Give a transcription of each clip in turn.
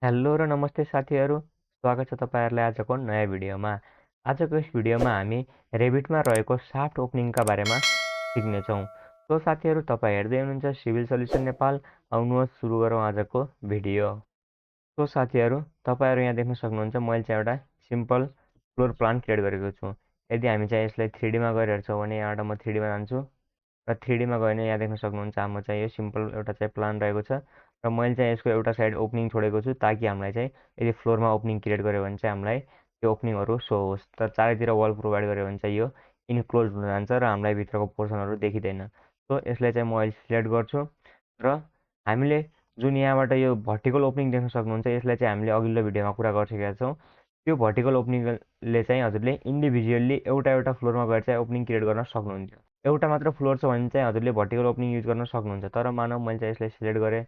Hello र नमस्ते साथीहरू, स्वागत छ तपाईँहरूलाई आजको नयाँ भिडियोमा। आजको यस भिडियोमा हामी रेभिटमा रहेको साफ्ट ओपनिङका बारेमा सिक्नेछौँ। सो साथीहरू, तपाईँ हेर्दै हुनुहुन्छ सिभिल सल्युसन नेपाल। आउनुहोस् सुरु गरौँ आजको भिडियो। सो साथीहरू, तपाईँहरू यहाँ देख्न सक्नुहुन्छ मैले चाहिँ एउटा सिम्पल फ्लोर प्लान क्रिएट गरेको छु। यदि हामी चाहिँ यसलाई 3Dमा गएर हेर्छौँ भने यहाँबाट म 3Dमा जान्छु र 3Dमा गयो भने यहाँ देख्न सक्नुहुन्छ हाम्रो चाहिँ यो सिम्पल एउटा चाहिँ प्लान रहेको छ र मैले चाहिँ यसको एउटा साइड ओपनिङ छोडेको छु ताकि हामीलाई चाहिँ यदि फ्लोरमा ओपनिङ क्रिएट गऱ्यो भने चाहिँ हामीलाई त्यो ओपनिङहरू सो होस्। तर चारैतिर वाल प्रोभाइड गऱ्यो भने चाहिँ यो इन्क्लोज हुन जान्छ र हामीलाई भित्रको पोर्सनहरू देखिँदैन। सो यसलाई चाहिँ म अहिले सिलेक्ट गर्छु र हामीले जुन यहाँबाट यो भर्टिकल ओपनिङ देख्न सक्नुहुन्छ यसलाई चाहिँ हामीले अघिल्लो भिडियोमा कुरा गरिसकेका छौँ। त्यो भर्टिकल ओपनिङले चाहिँ हजुरले इन्डिभिजुअल्ली एउटा एउटा फ्लोरमा गएर चाहिँ ओपनिङ क्रिएट गर्न सक्नुहुन्थ्यो। एउटा मात्र फ्लोर छ भने चाहिँ हजुरले भर्टिकल ओपनिङ युज गर्न सक्नुहुन्छ। तर मानौ मैले चाहिँ यसलाई सिलेक्ट गरेँ,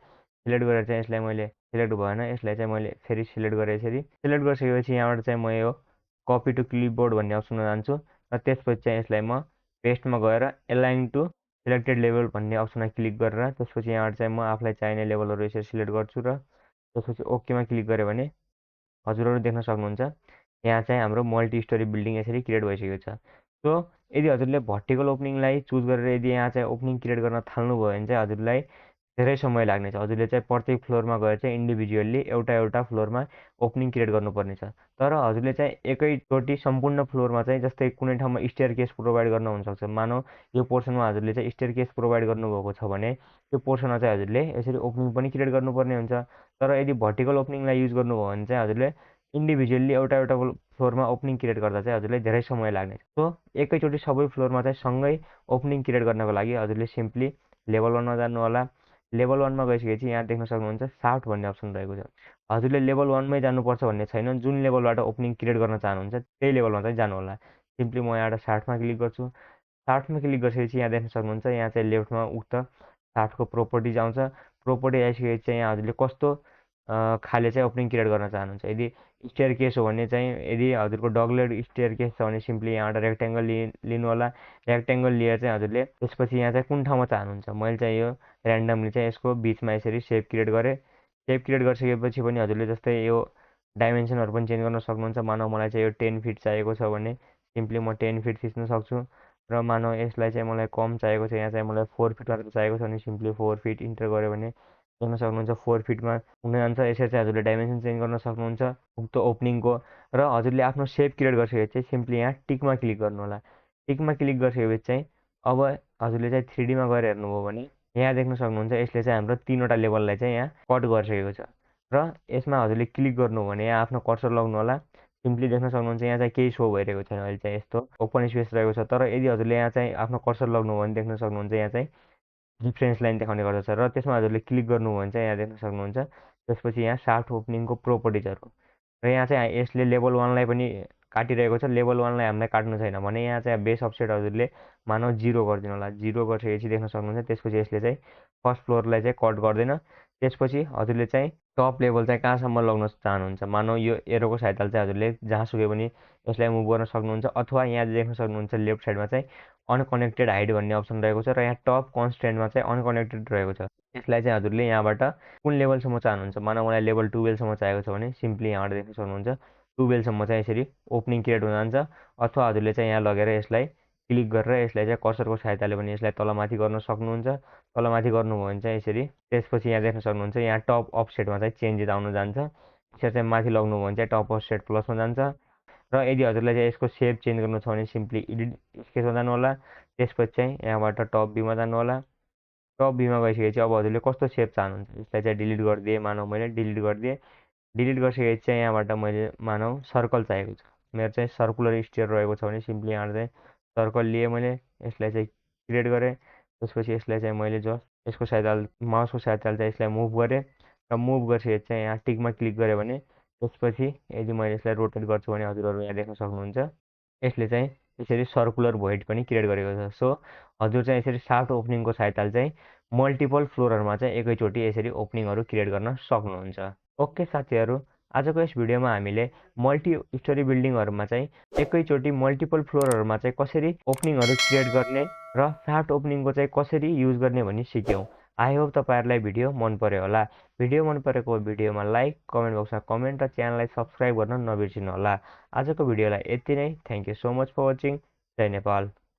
सिलेक्ट गरेर चाहिँ यसलाई मैले सिलेक्ट भएन, यसलाई चाहिँ मैले फेरि सिलेक्ट गरेँ। यसरी सिलेक्ट गरिसकेपछि यहाँबाट चाहिँ म यो कपी टु क्लिपबोर्ड भन्ने अप्सनमा जान्छु र त्यसपछि चाहिँ यसलाई म पेस्टमा गएर एलाइन टु सिलेक्टेड लेभल भन्ने अप्सनमा क्लिक गरेर त्यसपछि यहाँबाट चाहिँ म आफूलाई चाहिने लेभलहरू यसरी सिलेक्ट गर्छु र त्यसपछि ओकेमा क्लिक गरेँ भने हजुरहरू देख्न सक्नुहुन्छ यहाँ चाहिँ हाम्रो मल्टी स्टोरी बिल्डिङ यसरी क्रिएट भइसकेको छ। सो यदि हजुरले भर्टिकल ओपनिङलाई चुज गरेर यदि यहाँ चाहिँ ओपनिङ क्रिएट गर्न थाल्नुभयो भने चाहिँ हजुरलाई धेरै समय लाग्नेछ। हजुरले चाहिँ प्रत्येक फ्लोरमा गएर चाहिँ इन्डिभिजुअल्ली एउटा एउटा फ्लोरमा ओपनिङ क्रिएट गर्नुपर्नेछ। तर हजुरले चाहिँ एकैचोटि सम्पूर्ण फ्लोरमा चाहिँ जस्तै कुनै ठाउँमा स्टेयर केस प्रोभाइड गर्न हुनसक्छ। मानौ यो पोर्सनमा हजुरले चाहिँ स्टेयर केस प्रोभाइड गर्नुभएको छ भने त्यो पोर्सनमा चाहिँ हजुरले यसरी ओपनिङ पनि क्रिएट गर्नुपर्ने हुन्छ। तर यदि भर्टिकल ओपनिङलाई युज गर्नुभयो भने चाहिँ हजुरले इन्डिभिजुअल्ली एउटा एउटा फ्लोरमा ओपनिङ क्रिएट गर्दा चाहिँ हजुरलाई धेरै समय लाग्नेछ। सो एकैचोटि सबै फ्लोरमा चाहिँ सँगै ओपनिङ क्रिएट गर्नको लागि हजुरले सिम्पली लेभल 1मा जानु होला। लेभल 1मा गइसकेपछि यहाँ देख्न सक्नुहुन्छ साफ्ट भन्ने अप्सन रहेको छ। हजुरले लेभल 1मै जानुपर्छ भन्ने छैन, जुन लेभलबाट ओपनिङ क्रिएट गर्न चाहनुहुन्छ त्यही लेभलमा चाहिँ जानु होला। सिम्पली म यहाँबाट साफ्टमा क्लिक गर्छु। साफ्टमा क्लिक गरिसकेपछि यहाँ देख्न सक्नुहुन्छ यहाँ चाहिँ लेफ्टमा उक्त साफ्टको प्रोपर्टिज आउँछ। प्रोपर्टी आइसकेपछि चाहिँ यहाँ हजुरले कस्तो खाले चाहिँ ओपनिङ क्रिएट गर्न चाहनुहुन्छ। यदि स्टेयर केस हो भने चाहिँ यदि हजुरको डगलेग स्टेयर केस छ भने सिम्पली यहाँबाट रेक्ट्याङ्गल लिनु होला। रेक्ट्याङ्गल लिएर चाहिँ हजुरले त्यसपछि यहाँ चाहिँ कुन ठाउँमा चाहनुहुन्छ। मैले चाहिँ यो ऱ्यान्डमली चाहिँ यसको बिचमा यसरी सेप क्रिएट गरेँ। सेप क्रिएट गरिसकेपछि पनि हजुरले जस्तै यो डाइमेन्सनहरू पनि चेन्ज गर्न सक्नुहुन्छ। मानौ मलाई चाहिँ यो 10 फिट चाहिएको छ भने सिम्पली म 10 फिट थिच्न सक्छु र मानौ यसलाई चाहिँ मलाई कम चाहिएको छ, यहाँ चाहिँ मलाई 4 फिट मात्र चाहिएको छ भने सिम्पली 4 फिट इन्टर गऱ्यो भने देख्न सक्नुहुन्छ 4 फिटमा हुन जान्छ। यसरी चाहिँ हजुरले डाइमेन्सन चेन्ज गर्न सक्नुहुन्छ उक्त ओपनिङको। र हजुरले आफ्नो सेप क्रिएट गरिसकेपछि चाहिँ सिम्पली यहाँ टिकमा क्लिक गर्नु होला। टिकमा क्लिक गरिसकेपछि चाहिँ अब हजुरले चाहिँ 3Dमा गएर हेर्नुभयो भने यहाँ देख्न सक्नुहुन्छ यसले चाहिँ हाम्रो 3वटा लेभललाई चाहिँ यहाँ कट गरिसकेको छ। र यसमा हजुरले क्लिक गर्नु भने यहाँ आफ्नो कर्सर लगाउनु होला। सिम्पली देख्न सक्नुहुन्छ यहाँ चाहिँ केही सो भइरहेको छैन, अहिले चाहिँ यस्तो ओपन स्पेस रहेको छ। तर यदि हजुरले यहाँ चाहिँ आफ्नो कर्सर लगाउनु भने देख्न सक्नुहुन्छ यहाँ चाहिँ रिफरेन्स लाइन देखाउने गर्दछ र त्यसमा हजुरले क्लिक गर्नुभयो भने चाहिँ यहाँ देख्न सक्नुहुन्छ त्यसपछि यहाँ साफ्ट ओपनिङको प्रोपर्टिजहरू र यहाँ चाहिँ यसले लेभल 1लाई पनि काटिरहेको छ। लेभल 1लाई हामीलाई काट्नु छैन भने यहाँ चाहिँ बेस अफसेट हजुरले मानौ 0 गरिदिनु होला। 0 गरिसकेपछि देख्न सक्नुहुन्छ त्यसपछि यसले चाहिँ फर्स्ट फ्लोरलाई चाहिँ कट गर्दैन। त्यसपछि हजुरले चाहिँ टप लेभल चाहिँ कहाँसम्म लग्न चाहनुहुन्छ। मानौ यो एरोको सहायताले चाहिँ हजुरले जहाँसुकै पनि यसलाई मुभ गर्न सक्नुहुन्छ। अथवा यहाँ देख्न सक्नुहुन्छ लेफ्ट साइडमा चाहिँ अनकनेक्टेड हाइड भन्ने अप्सन रहेको छ र यहाँ टप कन्सटेन्टमा चाहिँ अनकनेक्टेड रहेको छ। यसलाई चाहिँ हजुरले यहाँबाट कुन लेभलसम्म चाहनुहुन्छ। मानौ मलाई लेभल 12सम्म चाहिएको छ भने सिम्पली यहाँबाट देख्न सक्नुहुन्छ 12सम्म चाहिँ यसरी ओपनिङ क्रिएट हुन जान्छ। अथवा हजुरले चाहिँ यहाँ लगेर यसलाई क्लिक गरेर यसलाई चाहिँ कर्सरको सहायताले पनि यसलाई तलमाथि गर्न सक्नुहुन्छ। तलमाथि गर्नुभयो भने चाहिँ यसरी त्यसपछि यहाँ देख्न सक्नुहुन्छ यहाँ टप अफसेटमा चाहिँ चेन्जेस आउन जान्छ। यसरी चाहिँ माथि लग्नुभयो भने चाहिँ टप अफसेट प्लसमा जान्छ। र यदि हजुरलाई चाहिँ यसको सेप चेन्ज गर्नु छ भने सिम्पली एडिट स्केचमा जानु होला। त्यसपछि चाहिँ यहाँबाट टप बीमा जानु होला। टप बीमा गइसकेपछि अब हजुरले कस्तो सेप चाहनुहुन्छ। यसलाई चाहिँ डिलिट गरिदिएँ, मानौ मैले डिलिट गरिदिएँ। डिलिट गरिसकेपछि चाहिँ यहाँबाट मैले मानौ सर्कल चाहिएको छ, मेरो चाहिँ सर्कुलर स्टेयर रहेको छ भने सिम्पली यहाँ चाहिँ सर्कल लिएँ मैले। यसलाई चाहिँ क्रिएट गरेँ। त्यसपछि यसलाई चाहिँ मैले जस्ट यसको सहायताले माउसको सहायताले चाहिँ यसलाई मुभ गरेँ र मुभ गरिसकेपछि चाहिँ यहाँ टिकमा क्लिक गरेँ भने त्यसपछि यदि मैले यसलाई रोटेट गर्छु भने हजुरहरू यहाँ देख्न सक्नुहुन्छ यसले चाहिँ यसरी सर्कुलर भोइड पनि क्रिएट गरेको छ। सो हजुर चाहिँ यसरी साफ्ट ओपनिङको सहायताले चाहिँ मल्टिपल फ्लोरहरूमा चाहिँ एकैचोटि यसरी ओपनिङहरू क्रिएट गर्न सक्नुहुन्छ। ओके साथीहरू, आजको यस भिडियोमा हामीले मल्टी स्टोरी बिल्डिङहरूमा चाहिँ एकैचोटि मल्टिपल फ्लोरहरूमा चाहिँ कसरी ओपनिङहरू क्रिएट गर्ने र साफ्ट ओपनिङको चाहिँ कसरी युज गर्ने भनी सिक्यौँ। आई होप तपाईँहरूलाई भिडियो मन पर्यो होला। भिडियो मन परेको भिडियोमा लाइक, कमेन्ट बक्समा कमेन्ट र च्यानललाई सब्सक्राइब गर्न नबिर्सिनु होला। आजको भिडियोलाई यति नै। Thank you so much for watching. जय नेपाल।